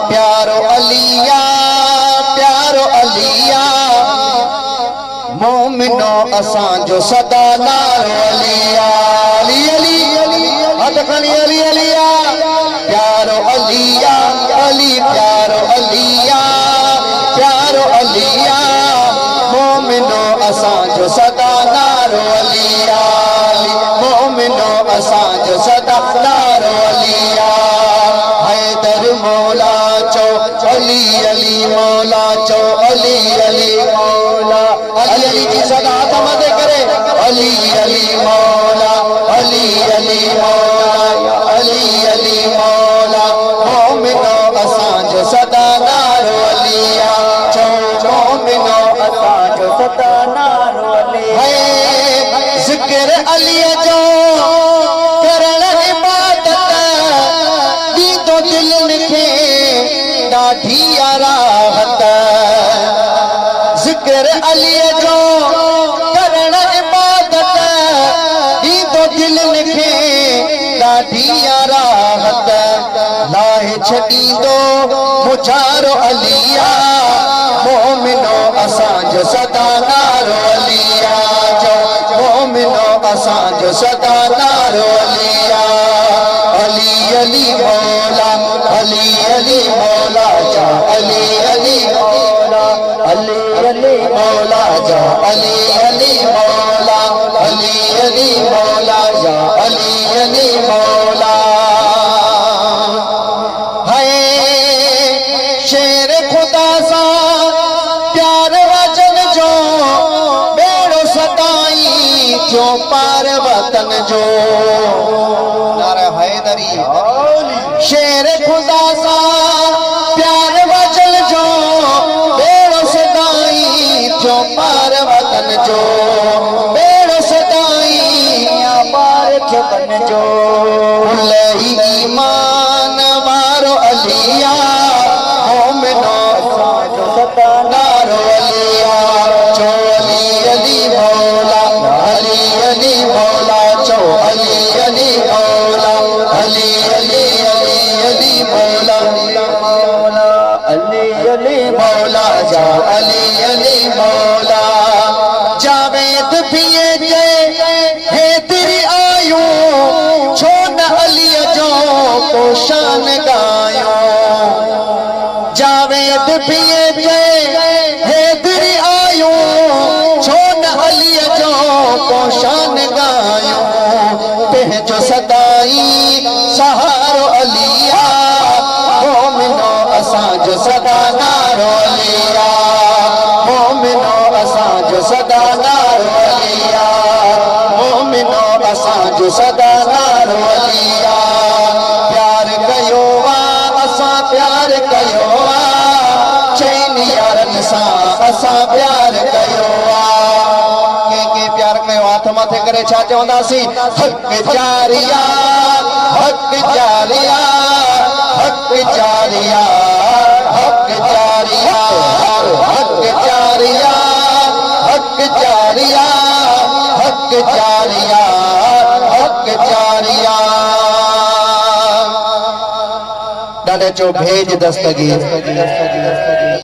प्यारो अलिया मोमिनो असां जो सदा नारो अलिया अली अली हथ खणी अली अलिया प्यारो अलिया अली प्यारो अलिया मोमिनो असां जो सदा नारो अलिया मोमिनो असां जो सदा नारो अलिया हैदर मौला चो अली अली मौला चो अली अली मौला अली अली की सदा तमद करे अली अली मौला अली अली मौला अली अली मौला मोमिनो असां जो सदा नारो अलिया चो मोमिनो असां जो सदा नारो अलिया जिक्र अली जो करण इबादत दी तो दिल निखे ॾाढी राहत जिक्र अली जो करण इबादत दी तो दिल निखे ॾाढी राहत लाहे छॾींदो मुझारो अलिया मोमिनो असां जो सदा नारो अलिया जो मोमिनो असां जो सदा नारो अलिया अली अली मौला अली अली मौला जा अली अली मौला अली अली मौला जा अली अली मौला अली अली मौला जा अली अली मौला है शेर खुदा सा प्यार वचन जो बेड़ो सदाई जो पार वतन जो नारा हैदरी शेर खुदा सा प्यार वचन जो बेड़ो सदाई जो पार वतन जो बेड़ो सदाई पार वतन जो ईमान वारो अलिया मोमिनो जो सदा नारो अलिया चो अली अली मौला अली अली मौला चो अली अली मौला अली अली अली अली मौला अली अली मौला जा अली अली मौला जावेद पिए जे हे तेरी आयो छो न अली जो पोशान गायो जावेद पिए जे हे तेरी आयो छो न अली जो पोशान गायो पंहिंजो सदाई सहारो अलिया मोमिनो असां जो सदा नारो अलिया मोमिनो असां जो सदा नारो अलिया मोमिनो असां जो सदा नारो अलिया प्यार कयो असां प्यार कयो चैन यारनि सां असां प्यार कयो के प्यार कयो हाथ मथे करे छा चवंदासीं हक जारिया हक जारिया हक जारिया हक जारिया हक जारिया हक जारिया हक जारिया हक जारिया ॾाढे चो भेज दस्तगीर